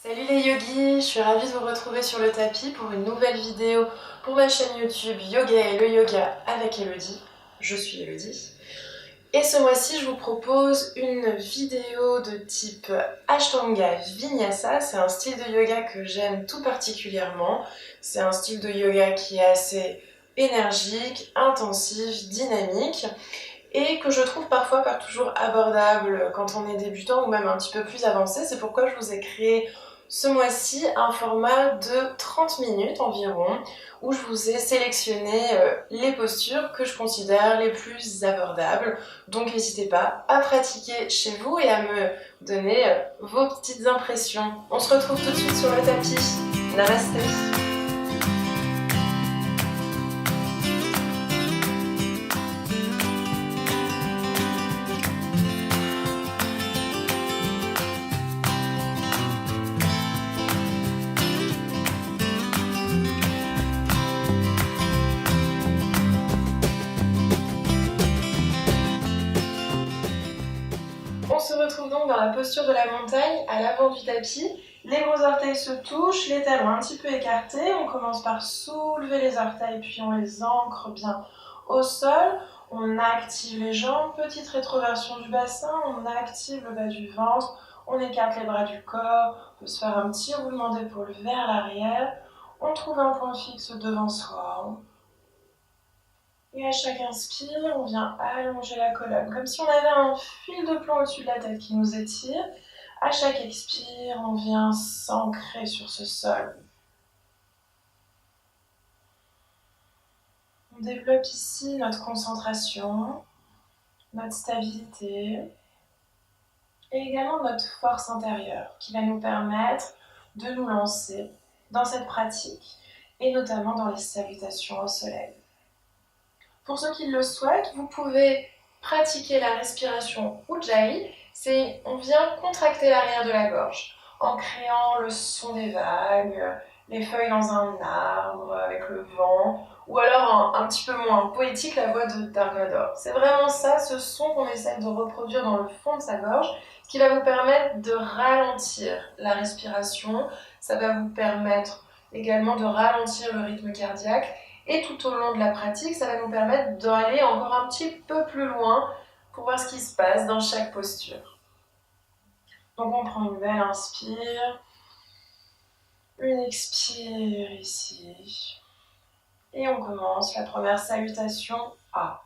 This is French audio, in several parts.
Salut les yogis, je suis ravie de vous retrouver sur le tapis pour une nouvelle vidéo pour ma chaîne YouTube Yoga et le Yoga avec Elodie. Je suis Elodie. Et ce mois-ci, je vous propose une vidéo de type Ashtanga Vinyasa. C'est un style de yoga que j'aime tout particulièrement. C'est un style de yoga qui est assez énergique, intensif, dynamique et que je trouve parfois pas toujours abordable quand on est débutant ou même un petit peu plus avancé. C'est pourquoi je vous ai créé ce mois-ci un format de 30 minutes environ où je vous ai sélectionné les postures que je considère les plus abordables. Donc n'hésitez pas à pratiquer chez vous et à me donner vos petites impressions. On se retrouve tout de suite sur le tapis. Namasté. On se retrouve donc dans la posture de la montagne, à l'avant du tapis. Les gros orteils se touchent, les talons un petit peu écartés. On commence par soulever les orteils, puis on les ancre bien au sol. On active les jambes, petite rétroversion du bassin, on active le bas du ventre, on écarte les bras du corps, on peut se faire un petit roulement d'épaule vers l'arrière. On trouve un point fixe devant soi. Et à chaque inspire, on vient allonger la colonne, comme si on avait un fil de plomb au-dessus de la tête qui nous étire. À chaque expire, on vient s'ancrer sur ce sol. On développe ici notre concentration, notre stabilité et également notre force intérieure qui va nous permettre de nous lancer dans cette pratique et notamment dans les salutations au soleil. Pour ceux qui le souhaitent, vous pouvez pratiquer la respiration Ujjayi. On vient contracter l'arrière de la gorge en créant le son des vagues, les feuilles dans un arbre avec le vent, ou alors un petit peu moins poétique, la voix de Dargador. C'est vraiment ça, ce son qu'on essaie de reproduire dans le fond de sa gorge, ce qui va vous permettre de ralentir la respiration. Ça va vous permettre également de ralentir le rythme cardiaque. Et tout au long de la pratique, ça va nous permettre d'aller encore un petit peu plus loin pour voir ce qui se passe dans chaque posture. Donc on prend une belle inspire, une expire ici. Et on commence la première salutation A.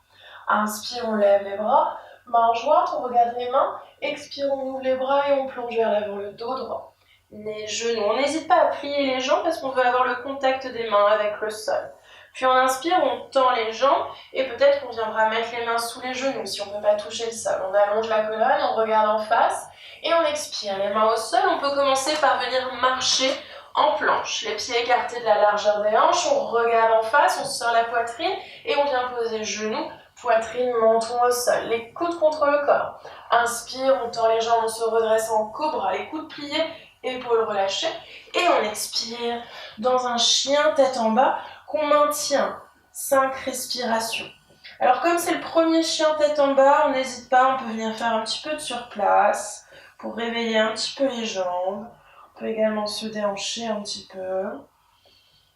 Inspire, on lève les bras, main jointe, on regarde les mains. Expire, on ouvre les bras et on plonge vers l'avant le dos droit. Les genoux, on n'hésite pas à plier les jambes parce qu'on veut avoir le contact des mains avec le sol. Puis on inspire, on tend les jambes et peut-être qu'on viendra mettre les mains sous les genoux si on ne peut pas toucher le sol. On allonge la colonne, on regarde en face et on expire. Les mains au sol, on peut commencer par venir marcher en planche. Les pieds écartés de la largeur des hanches, on regarde en face, on sort la poitrine et on vient poser genoux, poitrine, menton au sol. Les coudes contre le corps. Inspire, on tend les jambes, on se redresse en cobra, les coudes pliés, épaules relâchées. Et on expire dans un chien tête en bas, qu'on maintient 5 respirations. Alors comme c'est le premier chien tête en bas, on n'hésite pas, on peut venir faire un petit peu de surplace pour réveiller un petit peu les jambes. On peut également se déhancher un petit peu.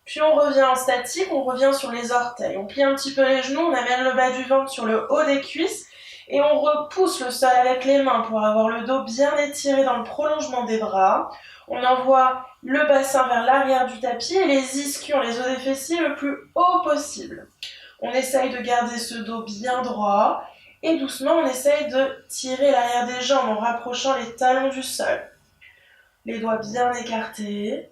Puis on revient en statique, on revient sur les orteils. On plie un petit peu les genoux, on amène le bas du ventre sur le haut des cuisses et on repousse le sol avec les mains pour avoir le dos bien étiré dans le prolongement des bras. On envoie le bassin vers l'arrière du tapis et les ischions, les os des fessiers le plus haut possible. On essaye de garder ce dos bien droit et doucement on essaye de tirer l'arrière des jambes en rapprochant les talons du sol. Les doigts bien écartés.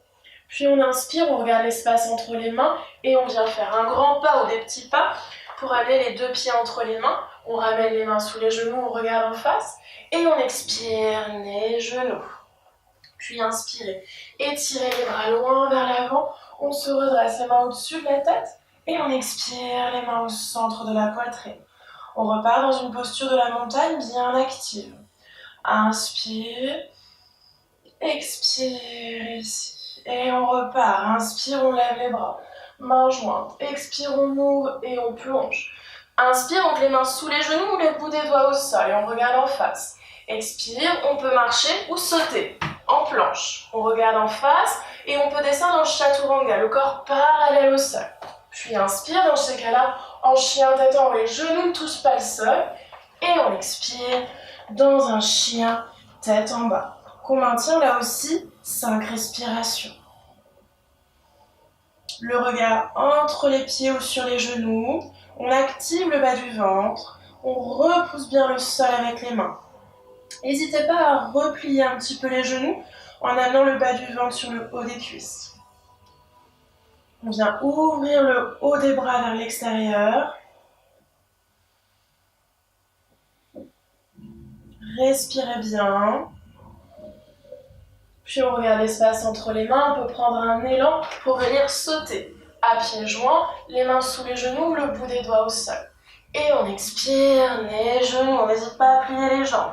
Puis on inspire, on regarde l'espace entre les mains et on vient faire un grand pas ou des petits pas pour amener les deux pieds entre les mains. On ramène les mains sous les genoux, on regarde en face et on expire les genoux. Puis inspirez, étirez les bras loin vers l'avant, on se redresse les mains au-dessus de la tête et on expire les mains au centre de la poitrine. On repart dans une posture de la montagne bien active. Inspire, expire ici et on repart. Inspire, on lève les bras, main jointe, expire, on ouvre et on plonge. Inspire, on met les mains sous les genoux ou les bouts des doigts au sol et on regarde en face. Expire, on peut marcher ou sauter. en planche. On regarde en face et on peut descendre en chaturanga, le corps parallèle au sol. Puis inspire, dans ces cas-là, en chien tête en haut, les genoux ne touchent pas le sol. Et on expire dans un chien tête en bas. Qu'on maintient là aussi 5 respirations. Le regard entre les pieds ou sur les genoux. On active le bas du ventre. On repousse bien le sol avec les mains. N'hésitez pas à replier un petit peu les genoux en amenant le bas du ventre sur le haut des cuisses. On vient ouvrir le haut des bras vers l'extérieur. Respirez bien. Puis on regarde l'espace entre les mains. On peut prendre un élan pour venir sauter. À pieds joints, les mains sous les genoux, le bout des doigts au sol. Et on expire, les genoux, on n'hésite pas à plier les jambes.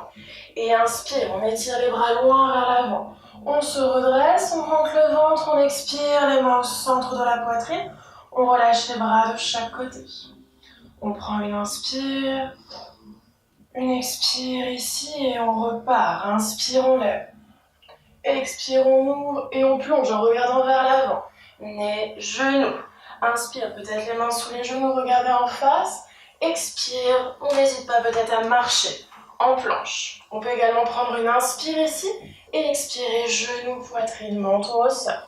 Et inspire, on étire les bras loin vers l'avant. On se redresse, on monte le ventre, on expire, les mains au centre de la poitrine. On relâche les bras de chaque côté. On prend une inspire, une expire ici et on repart. Inspire, on lève. Expire, on ouvre et on plonge en regardant vers l'avant. Nez, genoux. Inspire, peut-être les mains sous les genoux, regardez en face. Expire, on n'hésite pas peut-être à marcher en planche. On peut également prendre une inspire ici et expirer, genoux, poitrine, menton au sol.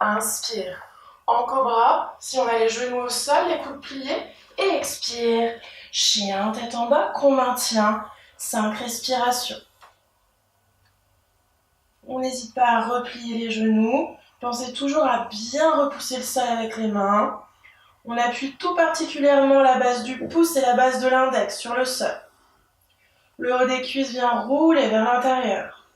Inspire, en cobra, si on a les genoux au sol, les coudes pliés. Et expire, chien, tête en bas, qu'on maintient 5 respirations. On n'hésite pas à replier les genoux. Pensez toujours à bien repousser le sol avec les mains. On appuie tout particulièrement la base du pouce et la base de l'index sur le sol. Le haut des cuisses vient rouler vers l'intérieur.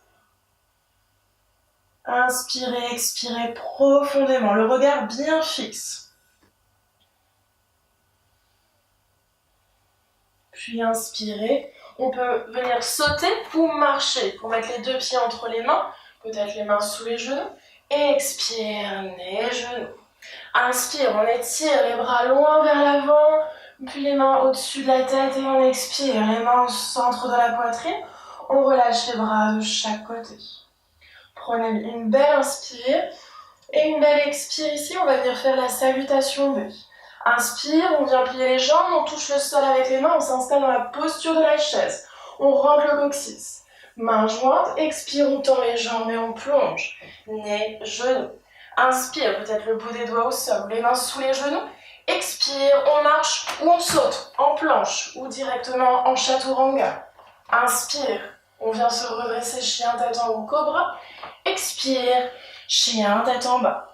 Inspirez, expirez profondément, le regard bien fixe. Puis inspirez. On peut venir sauter ou marcher pour mettre les deux pieds entre les mains, peut-être les mains sous les genoux. Expire, les genoux. Inspire, on étire les bras loin vers l'avant, puis les mains au-dessus de la tête et on expire, les mains au centre de la poitrine. On relâche les bras de chaque côté. Prenez une belle inspire et une belle expire ici. On va venir faire la salutation B. Inspire, on vient plier les jambes, on touche le sol avec les mains, on s'installe dans la posture de la chaise. On rentre le coccyx. Mains jointes, expire, on tend les jambes et on plonge. Nez, genoux. Inspire, peut-être le bout des doigts au sol, les mains sous les genoux. Expire, on marche ou on saute en planche ou directement en chaturanga. Inspire, on vient se redresser, chien tête en haut, cobra. Expire, chien tête en bas.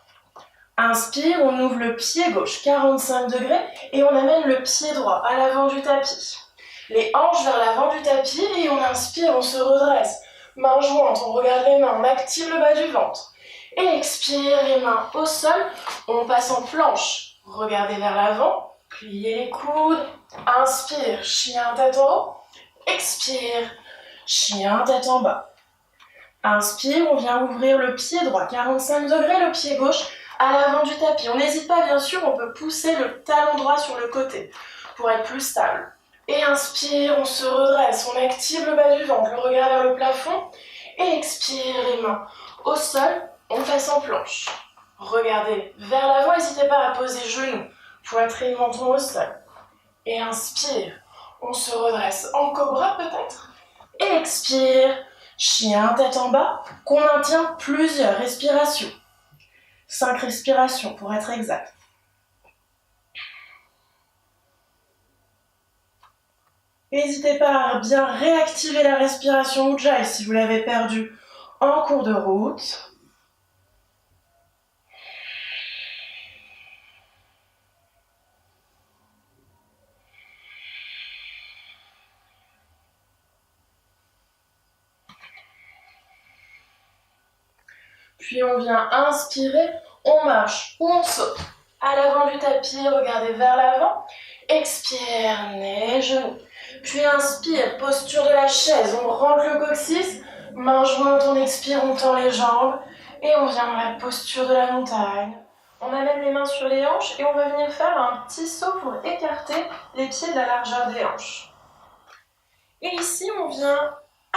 Inspire, on ouvre le pied gauche 45 degrés et on amène le pied droit à l'avant du tapis. Les hanches vers l'avant du tapis et on inspire, on se redresse. Mains jointes, on regarde les mains, on active le bas du ventre. Et expire, les mains au sol, on passe en planche. Regardez vers l'avant, pliez les coudes. Inspire, chien tête en haut. Expire, chien tête en bas. Inspire, on vient ouvrir le pied droit 45 degrés, le pied gauche à l'avant du tapis. On n'hésite pas, bien sûr, on peut pousser le talon droit sur le côté pour être plus stable. Et inspire, on se redresse, on active le bas du ventre, le regard vers le plafond. Et expire, les mains au sol, on passe en planche. Regardez vers l'avant, n'hésitez pas à poser genoux, poitrine, menton au sol. Et inspire, on se redresse en cobra peut-être. Et expire, chien tête en bas, qu'on maintient plusieurs respirations. 5 respirations pour être exact. N'hésitez pas à bien réactiver la respiration Ujjayi si vous l'avez perdue en cours de route. Puis on vient inspirer, on marche ou on saute. À l'avant du tapis, regardez vers l'avant. Expire, nez, genoux. Puis inspire, posture de la chaise, on rentre le coccyx. Mains jointes, on expire, on tend les jambes. Et on vient dans la posture de la montagne. On amène les mains sur les hanches et on va venir faire un petit saut pour écarter les pieds de la largeur des hanches. Et ici, on vient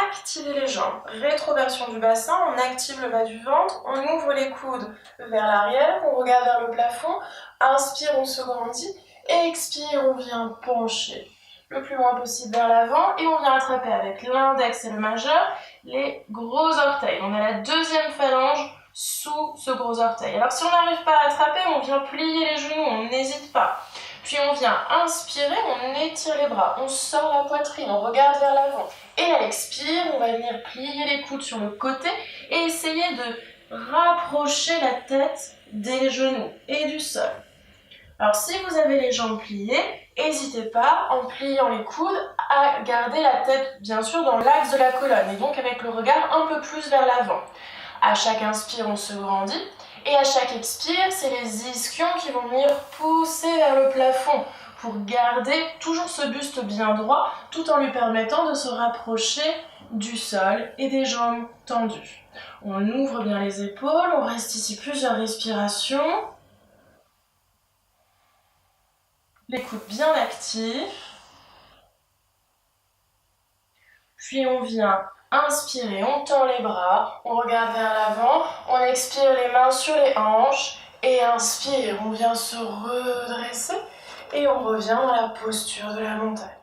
activer les jambes. Rétroversion du bassin, on active le bas du ventre, on ouvre les coudes vers l'arrière, on regarde vers le plafond, inspire, on se grandit, expire, on vient pencher le plus loin possible vers l'avant et on vient attraper avec l'index et le majeur les gros orteils. On a la deuxième phalange sous ce gros orteil. Alors si on n'arrive pas à attraper, on vient plier les genoux, on n'hésite pas. Puis on vient inspirer, on étire les bras, on sort la poitrine, on regarde vers l'avant. Et à l'expire, on va venir plier les coudes sur le côté et essayer de rapprocher la tête des genoux et du sol. Alors si vous avez les jambes pliées, n'hésitez pas, en pliant les coudes, à garder la tête bien sûr dans l'axe de la colonne et donc avec le regard un peu plus vers l'avant. À chaque inspire, on se grandit. Et à chaque expire, c'est les ischions qui vont venir pousser vers le plafond pour garder toujours ce buste bien droit tout en lui permettant de se rapprocher du sol et des jambes tendues. On ouvre bien les épaules, on reste ici plusieurs respirations. Les coudes bien actifs. Puis on vient inspirer, on tend les bras, on regarde vers l'avant, on expire les mains sur les hanches et inspire, on vient se redresser et on revient dans la posture de la montagne.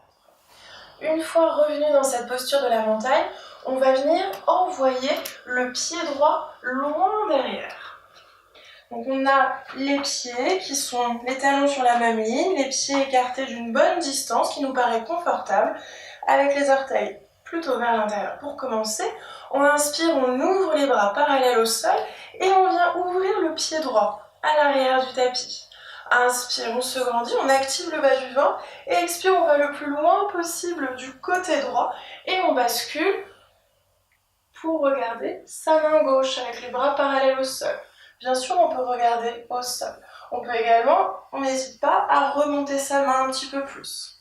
Une fois revenu dans cette posture de la montagne, on va venir envoyer le pied droit loin derrière. Donc on a les pieds qui sont les talons sur la même ligne, les pieds écartés d'une bonne distance qui nous paraît confortable avec les orteils plutôt vers l'intérieur. Pour commencer, on inspire, on ouvre les bras parallèles au sol et on vient ouvrir le pied droit à l'arrière du tapis. Inspire, on se grandit, on active le bas du ventre et expire, on va le plus loin possible du côté droit et on bascule pour regarder sa main gauche avec les bras parallèles au sol. Bien sûr, on peut regarder au sol. On peut également, on n'hésite pas à remonter sa main un petit peu plus.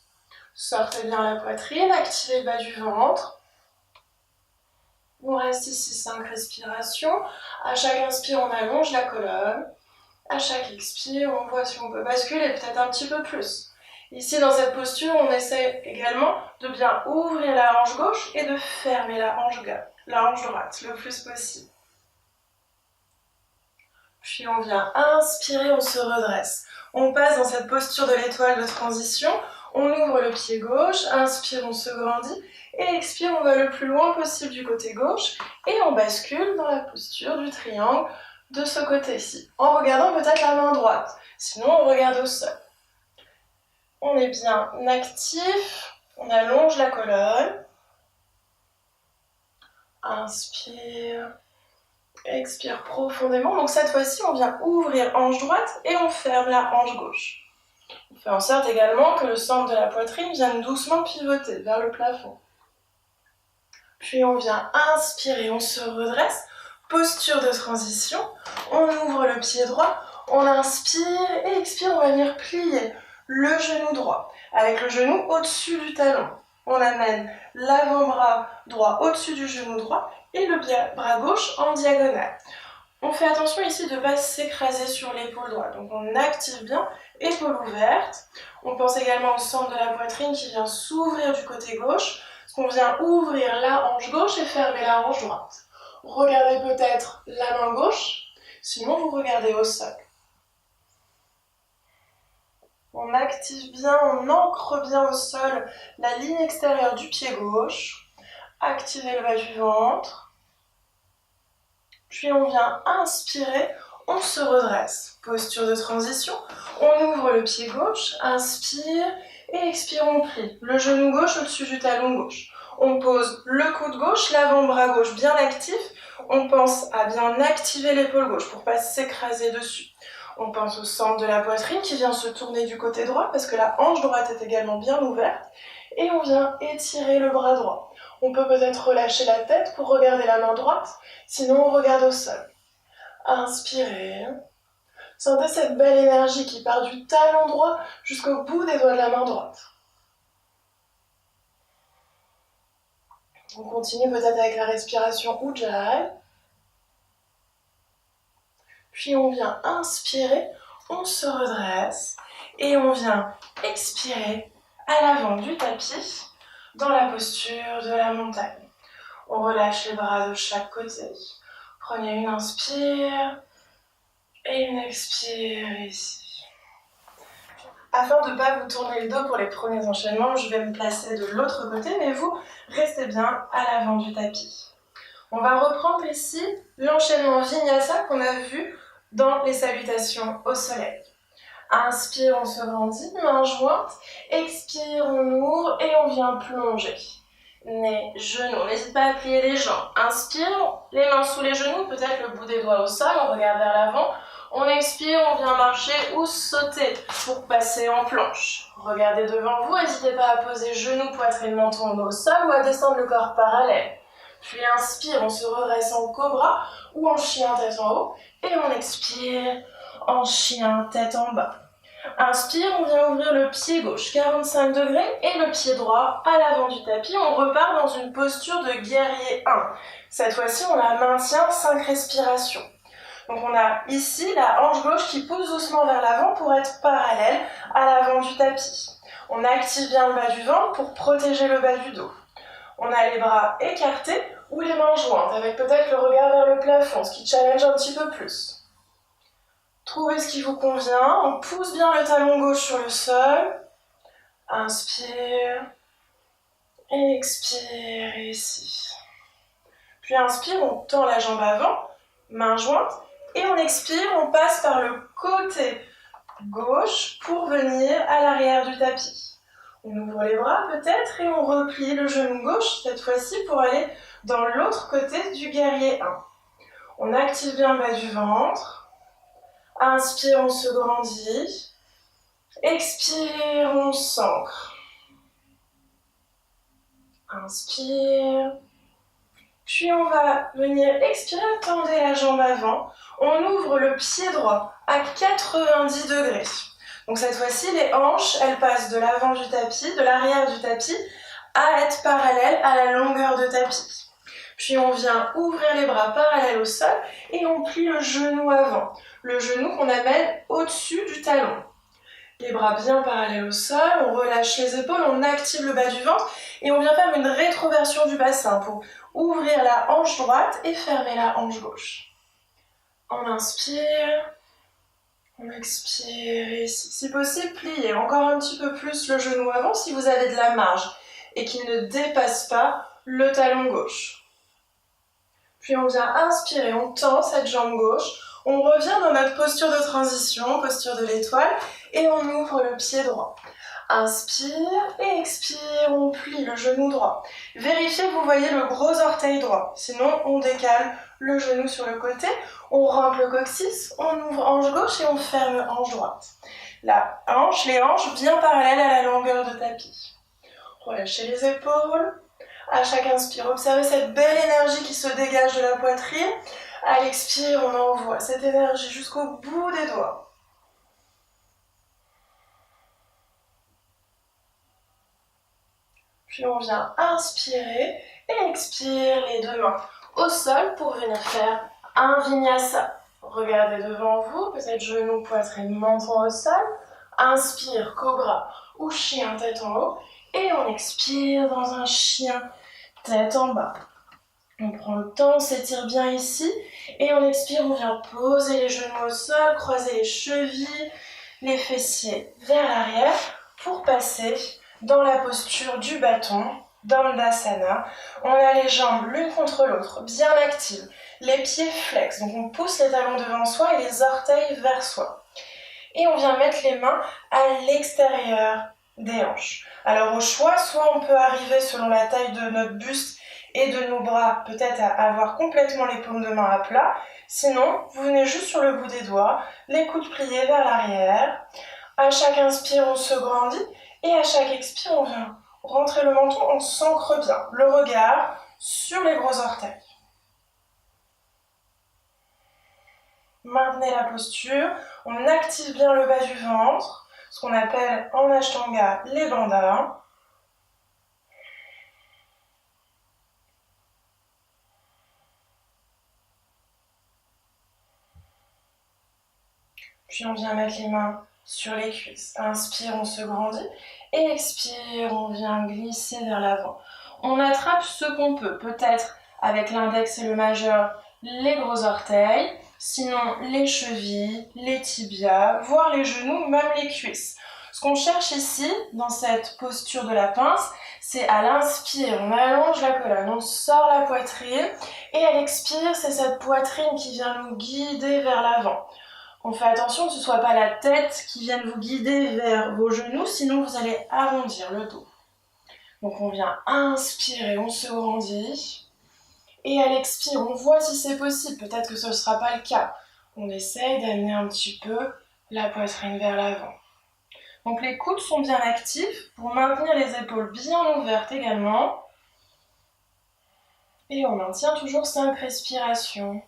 Sortez bien la poitrine, activez le bas du ventre. On reste ici 5 respirations. À chaque inspire, on allonge la colonne. À chaque expire, on voit si on peut basculer peut-être un petit peu plus. Ici, dans cette posture, on essaie également de bien ouvrir la hanche gauche et de fermer la hanche droite le plus possible. Puis on vient inspirer, on se redresse. On passe dans cette posture de l'étoile de transition. On ouvre le pied gauche, inspire, on se grandit, et expire, on va le plus loin possible du côté gauche, et on bascule dans la posture du triangle de ce côté-ci, en regardant peut-être la main droite, sinon on regarde au sol. On est bien actif, on allonge la colonne, inspire, expire profondément, donc cette fois-ci on vient ouvrir hanche droite et on ferme la hanche gauche. On fait en sorte également que le centre de la poitrine vienne doucement pivoter vers le plafond. Puis on vient inspirer, on se redresse, posture de transition, on ouvre le pied droit, on inspire et expire, on va venir plier le genou droit, avec le genou au-dessus du talon. On amène l'avant-bras droit au-dessus du genou droit et le bras gauche en diagonale. On fait attention ici de ne pas s'écraser sur l'épaule droite, donc on active bien, épaule ouverte. On pense également au centre de la poitrine qui vient s'ouvrir du côté gauche, parce qu'on vient ouvrir la hanche gauche et fermer la hanche droite. Regardez peut-être la main gauche, sinon vous regardez au sol. On active bien, on ancre bien au sol la ligne extérieure du pied gauche. Activez le bas du ventre. Puis on vient inspirer, on se redresse. Posture de transition, on ouvre le pied gauche, inspire et expire, on plie. Le genou gauche au-dessus du talon gauche. On pose le coude gauche, l'avant-bras gauche bien actif. On pense à bien activer l'épaule gauche pour ne pas s'écraser dessus. On pense au centre de la poitrine qui vient se tourner du côté droit parce que la hanche droite est également bien ouverte. Et on vient étirer le bras droit. On peut peut-être relâcher la tête pour regarder la main droite, sinon on regarde au sol. Inspirez. Sentez cette belle énergie qui part du talon droit jusqu'au bout des doigts de la main droite. On continue peut-être avec la respiration Ujjayi. Puis on vient inspirer, on se redresse et on vient expirer à l'avant du tapis dans la posture de la montagne. On relâche les bras de chaque côté. Prenez une inspire et une expire ici. Afin de ne pas vous tourner le dos pour les premiers enchaînements, je vais me placer de l'autre côté, mais vous restez bien à l'avant du tapis. On va reprendre ici l'enchaînement Vinyasa qu'on a vu dans les salutations au soleil. Inspire, on se grandit, main jointe. Expire, on ouvre et on vient plonger. Nez, genoux, n'hésite pas à plier les jambes. Inspire, les mains sous les genoux, peut-être le bout des doigts au sol, on regarde vers l'avant. On expire, on vient marcher ou sauter pour passer en planche. Regardez devant vous, n'hésitez pas à poser genoux, poitrine, menton au sol ou à descendre le corps parallèle. Puis inspire, on se redresse en cobra ou en chien tête en haut. Et on expire en chien tête en bas. Inspire, on vient ouvrir le pied gauche 45 degrés et le pied droit à l'avant du tapis. On repart dans une posture de guerrier 1. Cette fois-ci, on la maintient 5 respirations. Donc on a ici la hanche gauche qui pousse doucement vers l'avant pour être parallèle à l'avant du tapis. On active bien le bas du ventre pour protéger le bas du dos. On a les bras écartés ou les mains jointes avec peut-être le regard vers le plafond, ce qui challenge un petit peu plus. Trouvez ce qui vous convient. On pousse bien le talon gauche sur le sol. Inspire. Expire ici. Puis inspire, on tend la jambe avant, main jointe. Et on expire, on passe par le côté gauche pour venir à l'arrière du tapis. On ouvre les bras peut-être et on replie le genou gauche, cette fois-ci pour aller dans l'autre côté du guerrier 1. On active bien le bas du ventre. Inspire, on se grandit. Expire, on s'ancre. Inspire. Puis on va venir expirer, tendez la jambe avant. On ouvre le pied droit à 90 degrés. Donc cette fois-ci, les hanches, elles passent de l'avant du tapis, de l'arrière du tapis, à être parallèles à la longueur de tapis. Puis on vient ouvrir les bras parallèles au sol et on plie le genou avant. Le genou qu'on amène au-dessus du talon. Les bras bien parallèles au sol, on relâche les épaules, on active le bas du ventre et on vient faire une rétroversion du bassin pour ouvrir la hanche droite et fermer la hanche gauche. On inspire, on expire ici. Si possible, pliez encore un petit peu plus le genou avant si vous avez de la marge et qu'il ne dépasse pas le talon gauche. Puis on vient inspirer, on tend cette jambe gauche. On revient dans notre posture de transition, posture de l'étoile, et on ouvre le pied droit. Inspire et expire, on plie le genou droit. Vérifiez que vous voyez le gros orteil droit, sinon on décale le genou sur le côté, on rentre le coccyx, on ouvre hanche gauche et on ferme hanche droite. Les hanches bien parallèles à la longueur de tapis. Relâchez les épaules. À chaque inspire, observez cette belle énergie qui se dégage de la poitrine. À l'expire, on envoie cette énergie jusqu'au bout des doigts. Puis on vient inspirer et expire les deux mains au sol pour venir faire un vinyasa. Regardez devant vous, peut-être genoux, poitrine, menton au sol. Inspire, cobra ou chien tête en haut. Et on expire dans un chien tête en bas. On prend le temps, on s'étire bien ici. Et on expire, on vient poser les genoux au sol, croiser les chevilles, les fessiers vers l'arrière pour passer dans la posture du bâton, Dandasana. On a les jambes l'une contre l'autre, bien actives. Les pieds flex, donc on pousse les talons devant soi et les orteils vers soi. Et on vient mettre les mains à l'extérieur des hanches. Alors au choix, soit on peut arriver selon la taille de notre buste et de nos bras, peut-être à avoir complètement les paumes de main à plat. Sinon, vous venez juste sur le bout des doigts, les coudes pliés vers l'arrière. À chaque inspire, on se grandit et à chaque expire, on vient rentrer le menton, on s'ancre bien. Le regard sur les gros orteils. Maintenez la posture, on active bien le bas du ventre, ce qu'on appelle en Ashtanga les bandhas. Puis on vient mettre les mains sur les cuisses. Inspire, on se grandit. Et expire, on vient glisser vers l'avant. On attrape ce qu'on peut, peut-être avec l'index et le majeur, les gros orteils, sinon les chevilles, les tibias, voire les genoux, même les cuisses. Ce qu'on cherche ici, dans cette posture de la pince, c'est à l'inspire, on allonge la colonne, on sort la poitrine, et à l'expire, c'est cette poitrine qui vient nous guider vers l'avant. On fait attention que ce ne soit pas la tête qui vienne vous guider vers vos genoux, sinon vous allez arrondir le dos. Donc on vient inspirer, on se grandit. Et à l'expire, on voit si c'est possible. Peut-être que ce ne sera pas le cas. On essaye d'amener un petit peu la poitrine vers l'avant. Donc les coudes sont bien actifs pour maintenir les épaules bien ouvertes également. Et on maintient toujours 5 respirations.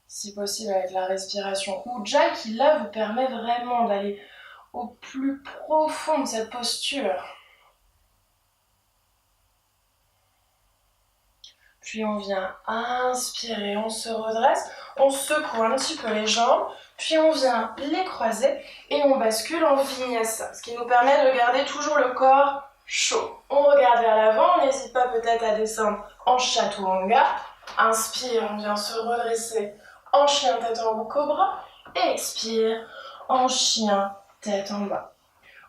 Si possible avec la respiration Ujjayi qui là vous permet vraiment d'aller au plus profond de cette posture. Puis on vient inspirer, on se redresse, on secoue un petit peu les jambes, puis on vient les croiser et on bascule en vinyasa, ce qui nous permet de garder toujours le corps chaud. On regarde vers l'avant, on n'hésite pas peut-être à descendre en chaturanga. Inspire, on vient se redresser en chien tête en haut cobra et expire en chien tête en bas.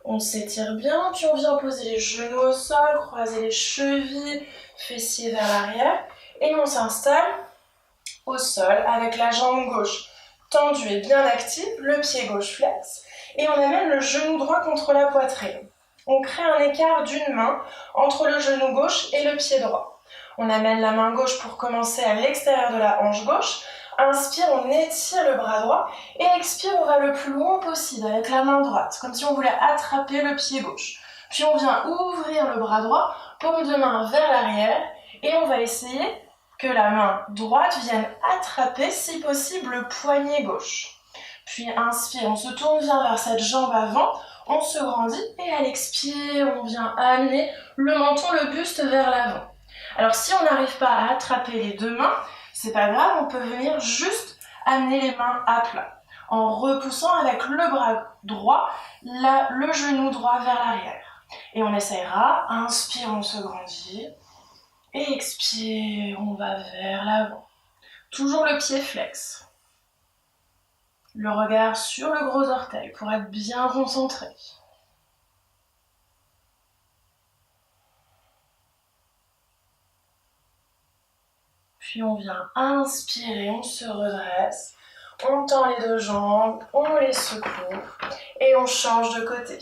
On s'étire bien, puis on vient poser les genoux au sol, croiser les chevilles, fessiers vers l'arrière, et on s'installe au sol avec la jambe gauche tendue et bien active, le pied gauche flex, et on amène le genou droit contre la poitrine. On crée un écart d'une main entre le genou gauche et le pied droit. On amène la main gauche pour commencer à l'extérieur de la hanche gauche. Inspire, on étire le bras droit et expire, on va le plus loin possible avec la main droite, comme si on voulait attraper le pied gauche. Puis on vient ouvrir le bras droit, paume de main vers l'arrière et on va essayer que la main droite vienne attraper, si possible, le poignet gauche. Puis inspire, on se tourne bien vers cette jambe avant, on se grandit et à l'expire, on vient amener le menton, le buste vers l'avant. Alors si on n'arrive pas à attraper les deux mains, c'est pas grave, on peut venir juste amener les mains à plat, en repoussant avec le bras droit, le genou droit vers l'arrière. Et on essaiera, inspire, on se grandit, et expire, on va vers l'avant. Toujours le pied flex. Le regard sur le gros orteil pour être bien concentré. Puis on vient inspirer, on se redresse, on tend les deux jambes, on les secoue et on change de côté.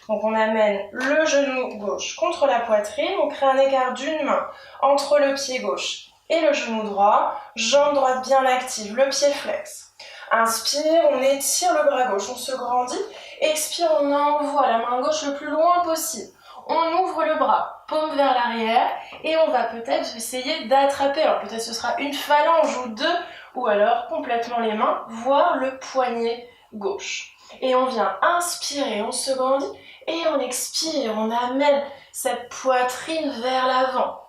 Donc on amène le genou gauche contre la poitrine, on crée un écart d'une main entre le pied gauche et le genou droit, jambe droite bien active, le pied flex. Inspire, on étire le bras gauche, on se grandit. Expire, on envoie la main gauche le plus loin possible. On ouvre le bras, paume vers l'arrière, et on va peut-être essayer d'attraper. Alors peut-être ce sera une phalange ou deux, ou alors complètement les mains, voire le poignet gauche. Et on vient inspirer, on se grandit, et on expire, on amène cette poitrine vers l'avant.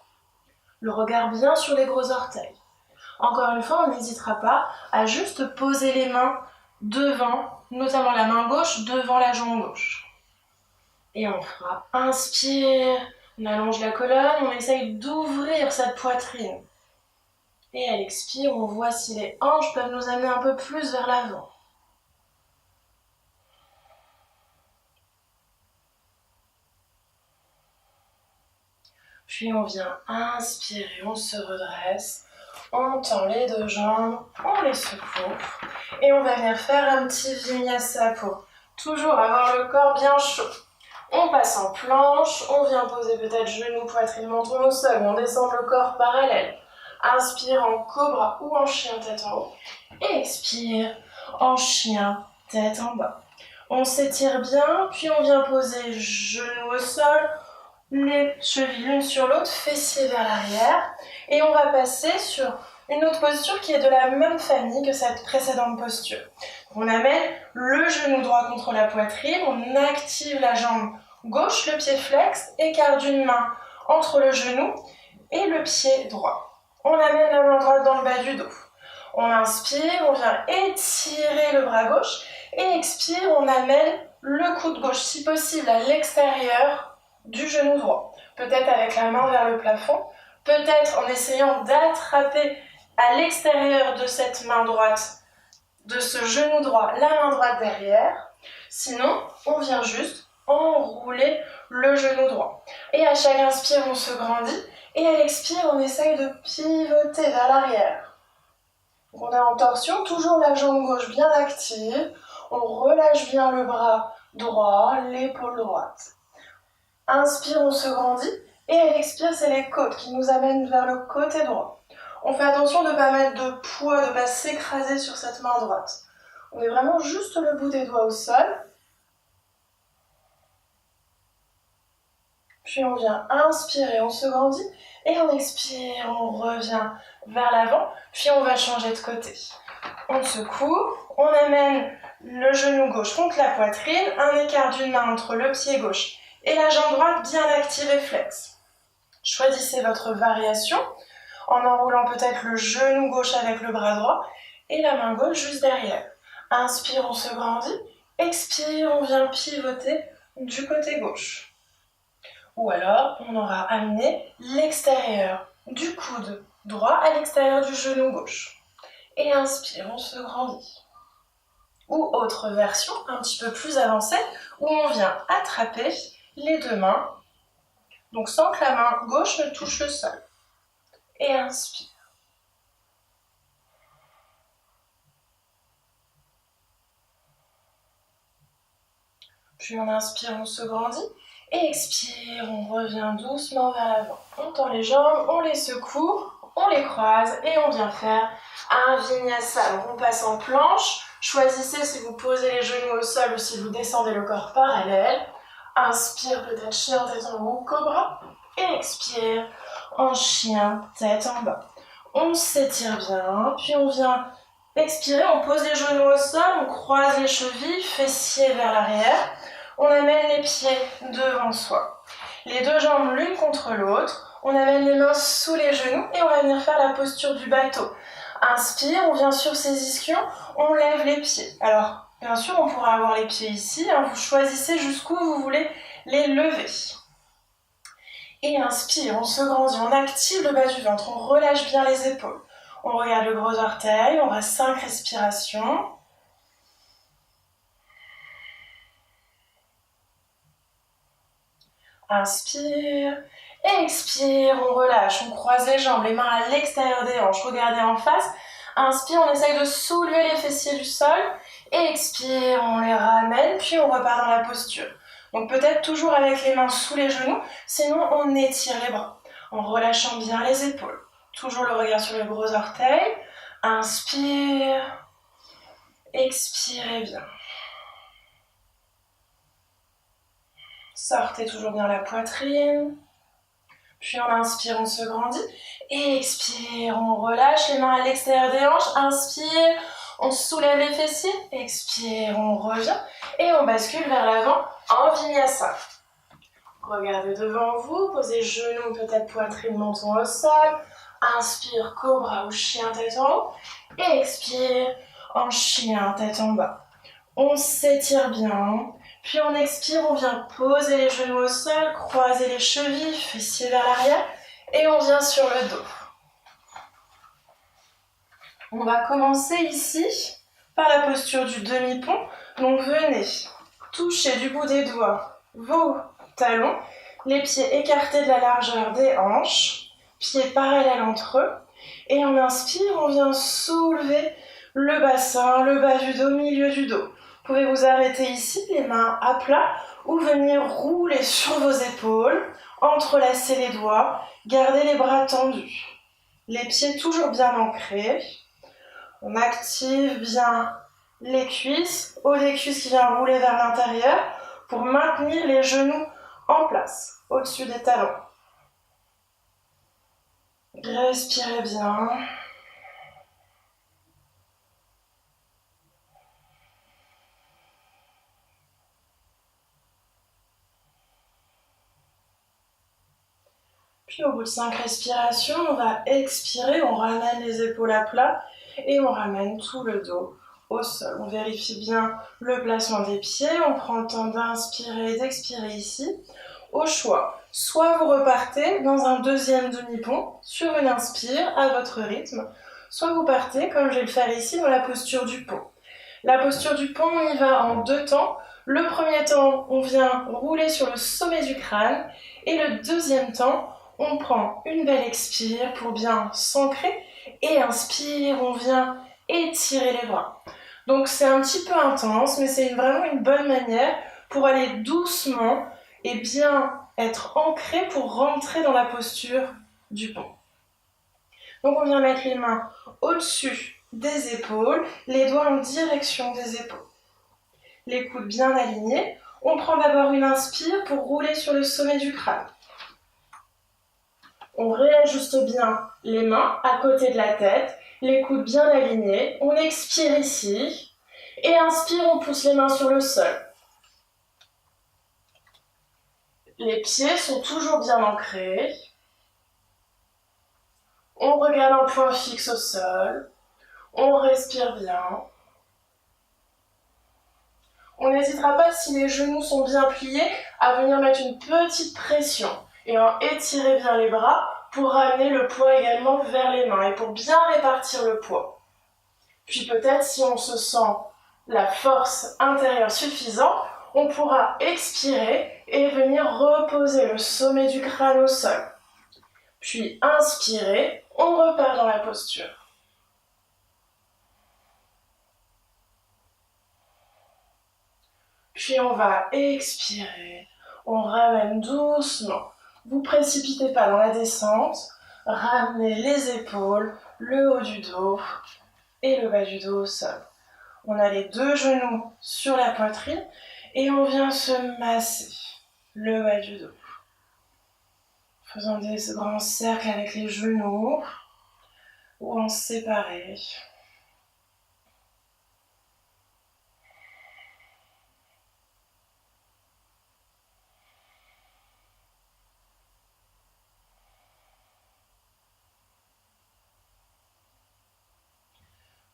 Le regard bien sur les gros orteils. Encore une fois, on n'hésitera pas à juste poser les mains devant, notamment la main gauche devant la jambe gauche. Et on fera inspire, on allonge la colonne, on essaye d'ouvrir cette poitrine. Et à l'expire, on voit si les hanches peuvent nous amener un peu plus vers l'avant. Puis on vient inspirer, on se redresse, on tend les deux jambes, on les secoue. Et on va venir faire un petit vinyasa pour toujours avoir le corps bien chaud. On passe en planche, on vient poser peut-être genoux, poitrine, menton au sol, on descend le corps parallèle. Inspire en cobra ou en chien tête en haut. Et expire en chien tête en bas. On s'étire bien, puis on vient poser genoux au sol, les chevilles l'une sur l'autre, fessiers vers l'arrière. Et on va passer sur une autre posture qui est de la même famille que cette précédente posture. On amène le genou droit contre la poitrine, on active la jambe gauche, le pied flex, écart d'une main entre le genou et le pied droit. On amène la main droite dans le bas du dos. On inspire, on vient étirer le bras gauche et expire, on amène le coude gauche, si possible, à l'extérieur du genou droit. Peut-être avec la main vers le plafond, peut-être en essayant d'attraper à l'extérieur de cette main droite, de ce genou droit, la main droite derrière. Sinon, on vient juste enrouler le genou droit. Et à chaque inspire, on se grandit. Et à l'expire, on essaye de pivoter vers l'arrière. Donc on est en torsion, toujours la jambe gauche bien active. On relâche bien le bras droit, l'épaule droite. Inspire, on se grandit. Et à l'expire, c'est les côtes qui nous amènent vers le côté droit. On fait attention de ne pas mettre de poids, de ne pas s'écraser sur cette main droite. On met vraiment juste le bout des doigts au sol. Puis on vient inspirer, on se grandit. Et on expire, on revient vers l'avant. Puis on va changer de côté. On secoue, on amène le genou gauche contre la poitrine. Un écart d'une main entre le pied gauche et la jambe droite bien active et flex. Choisissez votre variation en enroulant peut-être le genou gauche avec le bras droit et la main gauche juste derrière. Inspire, on se grandit. Expire, on vient pivoter du côté gauche. Ou alors, on aura amené l'extérieur du coude droit à l'extérieur du genou gauche. Et inspire, on se grandit. Ou autre version, un petit peu plus avancée, où on vient attraper les deux mains, donc sans que la main gauche ne touche le sol. Et inspire. Puis on inspire, on se grandit. Et expire, on revient doucement vers l'avant. On tend les jambes, on les secoue, on les croise et on vient faire un vinyasa. Donc on passe en planche. Choisissez si vous posez les genoux au sol ou si vous descendez le corps parallèle. Inspire, peut-être chien tête en haut, cobra. Et expire, en chien tête en bas. On s'étire bien, puis on vient expirer, on pose les genoux au sol, on croise les chevilles, fessiers vers l'arrière. On amène les pieds devant soi. Les deux jambes l'une contre l'autre. On amène les mains sous les genoux et on va venir faire la posture du bateau. Inspire, on vient sur ses ischions, on lève les pieds. Alors, bien sûr, on pourra avoir les pieds ici. Vous choisissez jusqu'où vous voulez les lever. Et inspire, on se grandit, on active le bas du ventre, on relâche bien les épaules. On regarde le gros orteil, on reste 5 respirations. Inspire, expire, on relâche, on croise les jambes, les mains à l'extérieur des hanches, regardez en face. Inspire, on essaye de soulever les fessiers du sol. Expire, on les ramène, puis on repart dans la posture. Donc peut-être toujours avec les mains sous les genoux, sinon on étire les bras, en relâchant bien les épaules. Toujours le regard sur les gros orteils. Inspire, expirez bien. Sortez toujours bien la poitrine. Puis on inspire, on se grandit. Et expire, on relâche les mains à l'extérieur des hanches. Inspire, on soulève les fessiers. Expire, on revient. Et on bascule vers l'avant en vinyasa. Regardez devant vous, posez genoux, peut-être poitrine, menton au sol. Inspire, cobra ou chien tête en haut. Et expire, en chien tête en bas. On s'étire bien. Puis on expire, on vient poser les genoux au sol, croiser les chevilles, fessiers vers l'arrière, et on vient sur le dos. On va commencer ici par la posture du demi-pont. Donc venez toucher du bout des doigts vos talons, les pieds écartés de la largeur des hanches, pieds parallèles entre eux. Et on inspire, on vient soulever le bassin, le bas du dos, milieu du dos. Vous pouvez vous arrêter ici, les mains à plat, ou venir rouler sur vos épaules, entrelacer les doigts, garder les bras tendus. Les pieds toujours bien ancrés. On active bien les cuisses, haut des cuisses qui vient rouler vers l'intérieur, pour maintenir les genoux en place, au-dessus des talons. Respirez bien. Puis au bout de 5 respirations, on va expirer, on ramène les épaules à plat et on ramène tout le dos au sol. On vérifie bien le placement des pieds, on prend le temps d'inspirer et d'expirer ici. Au choix, soit vous repartez dans un deuxième demi-pont sur une inspire à votre rythme, soit vous partez, comme je vais le faire ici, dans la posture du pont. La posture du pont, on y va en 2 temps. Le premier temps, on vient rouler sur le sommet du crâne, et le deuxième temps, on prend une belle expire pour bien s'ancrer, et inspire, on vient étirer les bras. Donc c'est un petit peu intense, mais c'est vraiment une bonne manière pour aller doucement et bien être ancré pour rentrer dans la posture du pont. Donc on vient mettre les mains au-dessus des épaules, les doigts en direction des épaules. Les coudes bien alignés. On prend d'abord une inspire pour rouler sur le sommet du crâne. On réajuste bien les mains à côté de la tête, les coudes bien alignés. On expire ici et inspire, on pousse les mains sur le sol. Les pieds sont toujours bien ancrés. On regarde un point fixe au sol. On respire bien. On n'hésitera pas, si les genoux sont bien pliés, à venir mettre une petite pression et en étirer bien les bras pour ramener le poids également vers les mains et pour bien répartir le poids. Puis peut-être, si on se sent la force intérieure suffisante, on pourra expirer et venir reposer le sommet du crâne au sol. Puis inspirer, on repart dans la posture. Puis on va expirer, on ramène doucement. Vous précipitez pas dans la descente, ramenez les épaules, le haut du dos et le bas du dos au sol. On a les 2 genoux sur la poitrine et on vient se masser le bas du dos. Faisons des grands cercles avec les genoux ou en séparer.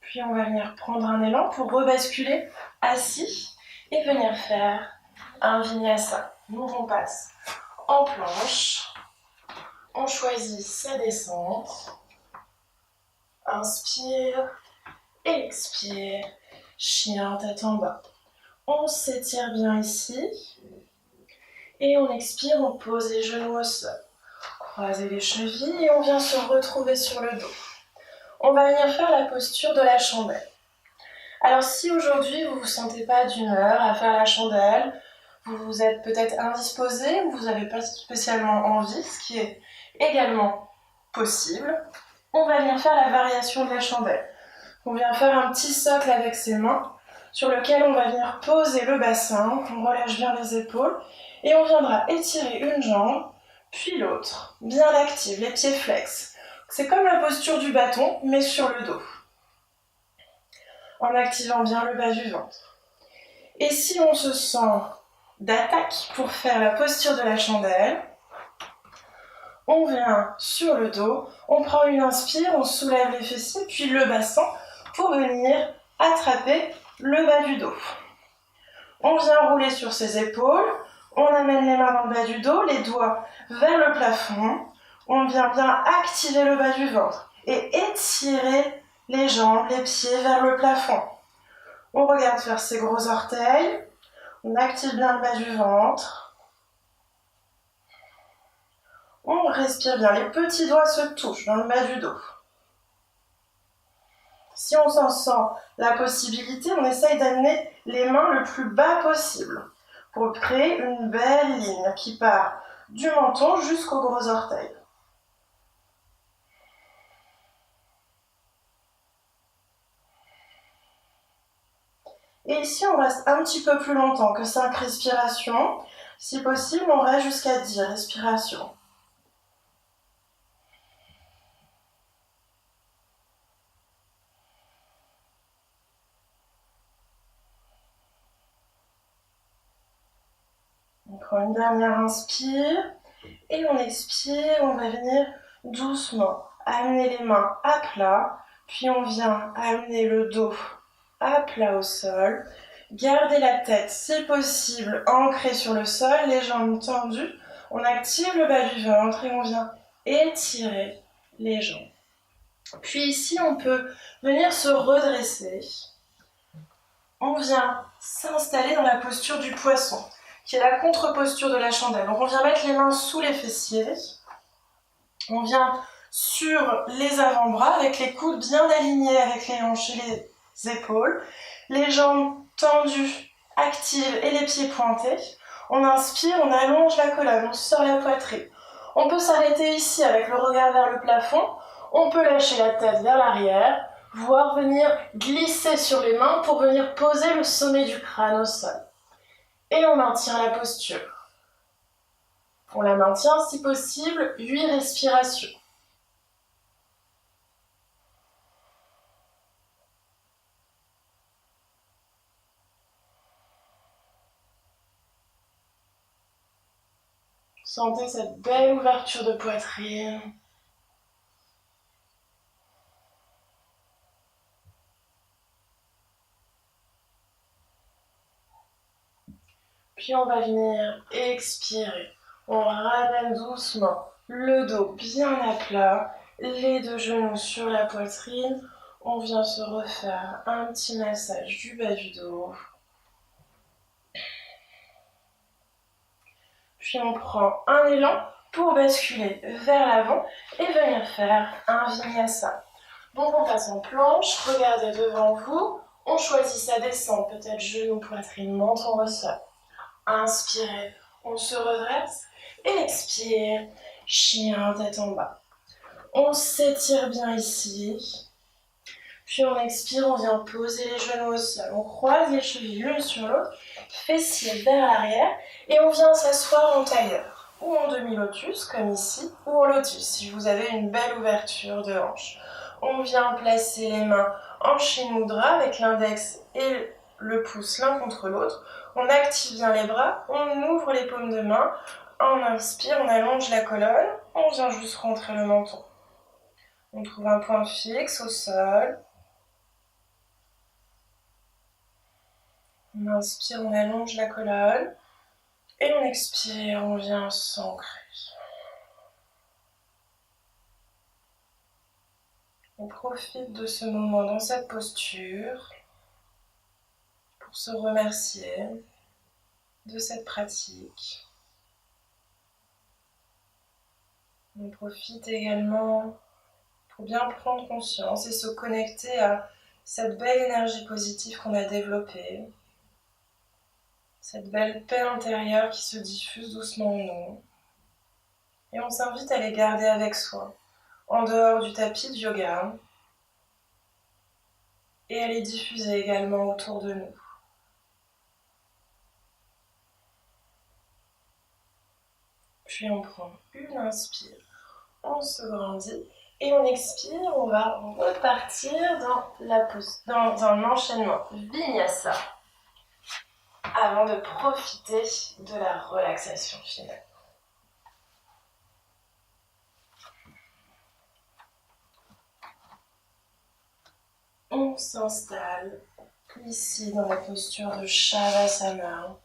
Puis on va venir prendre un élan pour rebasculer assis et venir faire un vinyasa. Donc on passe en planche, on choisit sa descente, inspire, expire, chien tête en bas. On s'étire bien ici et on expire, on pose les genoux au sol. Croisez les chevilles et on vient se retrouver sur le dos. On va venir faire la posture de la chandelle. Alors si aujourd'hui vous ne vous sentez pas d'humeur à faire la chandelle, vous êtes peut-être indisposé ou vous n'avez pas spécialement envie, ce qui est également possible, on va venir faire la variation de la chandelle. On vient faire un petit socle avec ses mains sur lequel on va venir poser le bassin, on relâche bien les épaules et on viendra étirer une jambe, puis l'autre, bien active, les pieds flex. C'est comme la posture du bâton, mais sur le dos, en activant bien le bas du ventre. Et si on se sent d'attaque pour faire la posture de la chandelle, on vient sur le dos, on prend une inspire, on soulève les fessiers, puis le bassin pour venir attraper le bas du dos. On vient rouler sur ses épaules, on amène les mains dans le bas du dos, les doigts vers le plafond, on vient bien activer le bas du ventre et étirer les jambes, les pieds vers le plafond. On regarde vers ses gros orteils, on active bien le bas du ventre. On respire bien, les petits doigts se touchent dans le bas du dos. Si on s'en sent la possibilité, on essaye d'amener les mains le plus bas possible pour créer une belle ligne qui part du menton jusqu'aux gros orteils. Et ici, on reste un petit peu plus longtemps que 5 respirations. Si possible, on reste jusqu'à 10 respirations. On prend une dernière inspire et on expire. On va venir doucement amener les mains à plat, puis on vient amener le dos à plat au sol. Gardez la tête, si possible, ancrée sur le sol, les jambes tendues. On active le bas du ventre et on vient étirer les jambes. Puis ici, on peut venir se redresser. On vient s'installer dans la posture du poisson, qui est la contre-posture de la chandelle. Donc on vient mettre les mains sous les fessiers. On vient sur les avant-bras avec les coudes bien alignés avec les hanches et les épaules. Les jambes tendues, actives et les pieds pointés. On inspire, on allonge la colonne, on sort la poitrine. On peut s'arrêter ici avec le regard vers le plafond. On peut lâcher la tête vers l'arrière, voire venir glisser sur les mains pour venir poser le sommet du crâne au sol. Et on maintient la posture. On la maintient si possible 8 respirations. Sentez cette belle ouverture de poitrine. Puis on va venir expirer. On ramène doucement le dos bien à plat, les deux genoux sur la poitrine. On vient se refaire un petit massage du bas du dos. Puis on prend un élan pour basculer vers l'avant et venir faire un vinyasa. Donc on passe en planche, regardez devant vous. On choisit sa descente, peut-être genou, poitrine, menton au sol. Inspirez, on se redresse et expire, chien tête en bas. On s'étire bien ici. Puis on expire, on vient poser les genoux au sol. On croise les chevilles l'une sur l'autre, fessiers vers l'arrière et on vient s'asseoir en tailleur ou en demi-lotus comme ici ou en lotus si vous avez une belle ouverture de hanche. On vient placer les mains en Shin Mudra avec l'index et le pouce l'un contre l'autre. On active bien les bras, on ouvre les paumes de main. On inspire, on allonge la colonne, on vient juste rentrer le menton. On trouve un point fixe au sol. On inspire, on allonge la colonne. Et on expire, on vient s'ancrer. On profite de ce moment dans cette posture pour se remercier de cette pratique. On profite également pour bien prendre conscience et se connecter à cette belle énergie positive qu'on a développée, cette belle paix intérieure qui se diffuse doucement en nous. Et on s'invite à les garder avec soi, en dehors du tapis de yoga, et à les diffuser également autour de nous. Puis on prend une inspire, on se grandit, et on expire, on va repartir dans un enchaînement vinyasa avant de profiter de la relaxation finale. On s'installe ici dans la posture de Shavasana.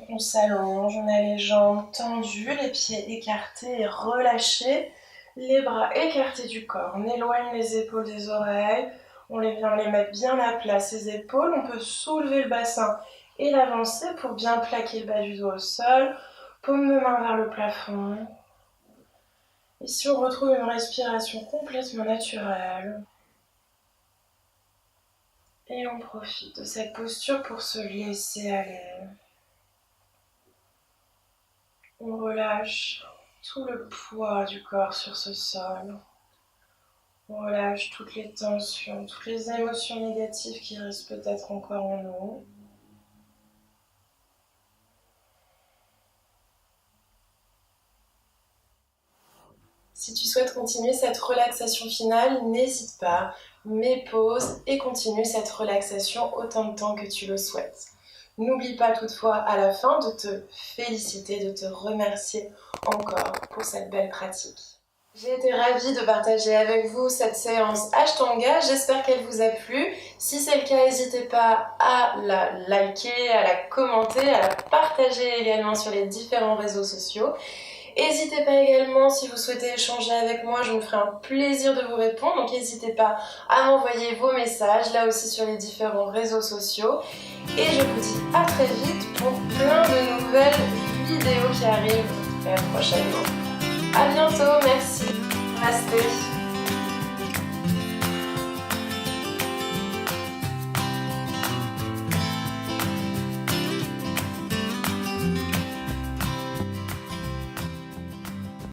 On s'allonge, on a les jambes tendues, les pieds écartés et relâchés, les bras écartés du corps. On éloigne les épaules des oreilles, on vient les mettre bien à plat, ces épaules. On peut soulever le bassin et l'avancer pour bien plaquer le bas du dos au sol, paume de main vers le plafond. Ici, on retrouve une respiration complètement naturelle. Et on profite de cette posture pour se laisser aller. On relâche tout le poids du corps sur ce sol. On relâche toutes les tensions, toutes les émotions négatives qui restent peut-être encore en nous. Si tu souhaites continuer cette relaxation finale, n'hésite pas, mets pause et continue cette relaxation autant de temps que tu le souhaites. N'oublie pas toutefois à la fin de te féliciter, de te remercier encore pour cette belle pratique. J'ai été ravie de partager avec vous cette séance Ashtanga, j'espère qu'elle vous a plu. Si c'est le cas, n'hésitez pas à la liker, à la commenter, à la partager également sur les différents réseaux sociaux. N'hésitez pas également, si vous souhaitez échanger avec moi, je me ferai un plaisir de vous répondre. Donc n'hésitez pas à m'envoyer vos messages, là aussi sur les différents réseaux sociaux. Et je vous dis à très vite pour plein de nouvelles vidéos qui arrivent très prochainement. À bientôt, merci. Namaste.